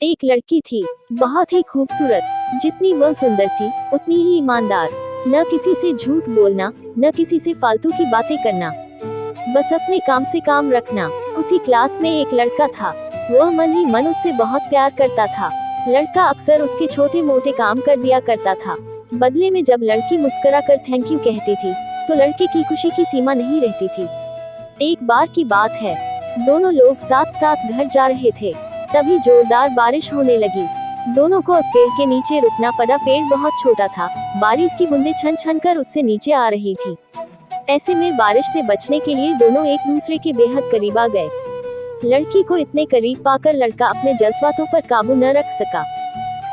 एक लड़की थी, बहुत ही खूबसूरत। जितनी वह सुंदर थी उतनी ही ईमानदार। न किसी से झूठ बोलना, न किसी से फालतू की बातें करना, बस अपने काम से काम रखना। उसी क्लास में एक लड़का था। वह मन ही मन उससे बहुत प्यार करता था। लड़का अक्सर उसके छोटे मोटे काम कर दिया करता था। बदले में जब लड़की मुस्कुराकर थैंक यू कहती थी तो लड़के की खुशी की सीमा नहीं रहती थी। एक बार की बात है, दोनों लोग साथ साथ घर जा रहे थे, तभी जोरदार बारिश होने लगी। दोनों को पेड़ के नीचे रुकना पड़ा। पेड़ बहुत छोटा था, बारिश की बूंदें छन छन कर उससे नीचे आ रही थी। ऐसे में बारिश से बचने के लिए दोनों एक दूसरे के बेहद करीब आ गए। लड़की को इतने करीब पाकर लड़का अपने जज्बातों पर काबू न रख सका।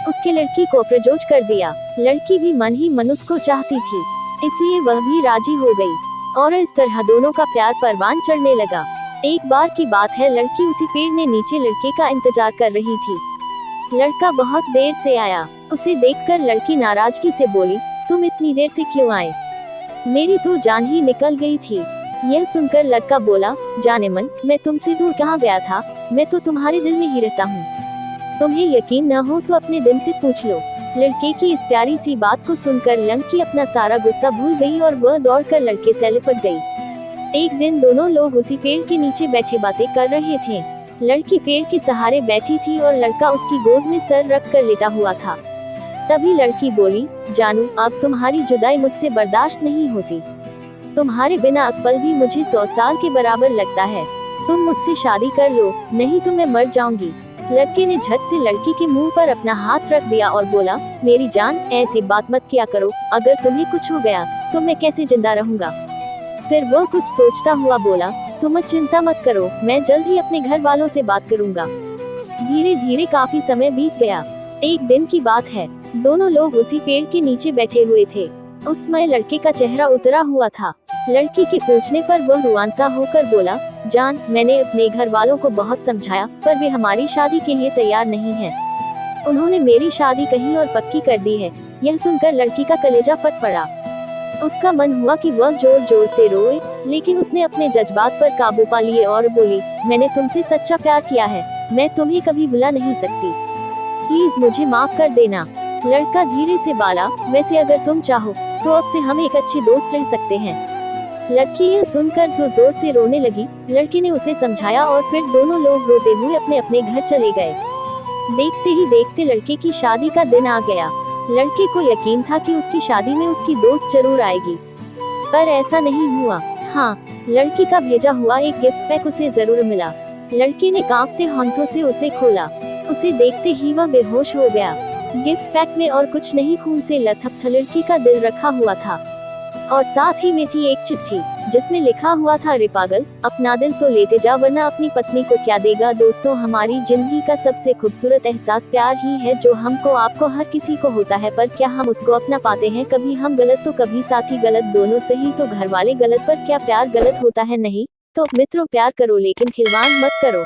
उसके लड़की को प्रपोज कर दिया। लड़की भी मन ही मन उसको चाहती थी, इसलिए वह भी राजी हो गई और इस तरह दोनों का प्यार परवान चढ़ने लगा। एक बार की बात है, लड़की उसी पेड़ ने नीचे लड़के का इंतजार कर रही थी। लड़का बहुत देर से आया। उसे देखकर लड़की नाराजगी से बोली, तुम इतनी देर से क्यों आए? मेरी तो जान ही निकल गई थी। यह सुनकर लड़का बोला, जाने मन, मैं तुमसे दूर कहाँ गया था, मैं तो तुम्हारे दिल में ही रहता हूँ। तुम्हें यकीन न हो तो अपने दिल से पूछ लो। लड़के की इस प्यारी सी बात को सुनकर लड़की अपना सारा गुस्सा भूल गई और वह दौड़कर लड़के से लिपट गई। एक दिन दोनों लोग उसी पेड़ के नीचे बैठे बातें कर रहे थे। लड़की पेड़ के सहारे बैठी थी और लड़का उसकी गोद में सर रख कर लेटा हुआ था। तभी लड़की बोली, जानू, अब तुम्हारी जुदाई मुझसे बर्दाश्त नहीं होती। तुम्हारे बिना एक पल भी मुझे 100 साल के बराबर लगता है। तुम मुझसे शादी कर लो, नहीं तो मैं मर जाऊंगी। लड़के ने झट से लड़की के मुंह पर अपना हाथ रख दिया और बोला, मेरी जान, ऐसी बात मत किया करो। अगर तुम्हें कुछ हो गया तो मैं कैसे जिंदा रहूंगा? फिर वो कुछ सोचता हुआ बोला, तुम चिंता मत करो, मैं जल्द ही अपने घर वालों से बात करूंगा। धीरे धीरे काफी समय बीत गया। एक दिन की बात है, दोनों लोग उसी पेड़ के नीचे बैठे हुए थे। उस समय लड़के का चेहरा उतरा हुआ था। लड़की के पूछने पर वह रुआंसा होकर बोला, जान, मैंने अपने घर वालों को बहुत समझाया, पर वे हमारी शादी के लिए तैयार नहीं हैं। उन्होंने मेरी शादी कहीं और पक्की कर दी है। यह सुनकर लड़की का कलेजा फट पड़ा। उसका मन हुआ कि वह जोर जोर से रोए, लेकिन उसने अपने जज्बात पर काबू पा लिए और बोली, मैंने तुमसे सच्चा प्यार किया है, मैं तुम्हें कभी भुला नहीं सकती। प्लीज मुझे माफ कर देना। लड़का धीरे से बोला, वैसे अगर तुम चाहो तो अब से हम एक अच्छे दोस्त रह सकते हैं। लड़की यह सुनकर जोर से रोने लगी। लड़के ने उसे समझाया और फिर दोनों लोग रोते हुए अपने अपने घर चले गए। देखते ही देखते लड़के की शादी का दिन आ गया। लड़के को यकीन था कि उसकी शादी में उसकी दोस्त जरूर आएगी, पर ऐसा नहीं हुआ। हाँ, लड़की का भेजा हुआ एक गिफ्ट पैक उसे जरूर मिला। लड़के ने कांपते हाथों से उसे खोला। उसे देखते ही वह बेहोश हो गया। गिफ्ट पैक में और कुछ नहीं, खून से लथपथ लड़की का दिल रखा हुआ था और साथ ही में थी एक चिट्ठी जिसमें लिखा हुआ था, रे पागल, अपना दिल तो लेते जा, वरना अपनी पत्नी को क्या देगा। दोस्तों, हमारी जिंदगी का सबसे खूबसूरत एहसास प्यार ही है, जो हमको आपको हर किसी को होता है, पर क्या हम उसको अपना पाते हैं? कभी हम गलत तो कभी साथी गलत, दोनों सही तो घर वाले गलत, पर क्या प्यार गलत होता है? नहीं। तो मित्रों, प्यार करो लेकिन खिलवाड़ मत करो।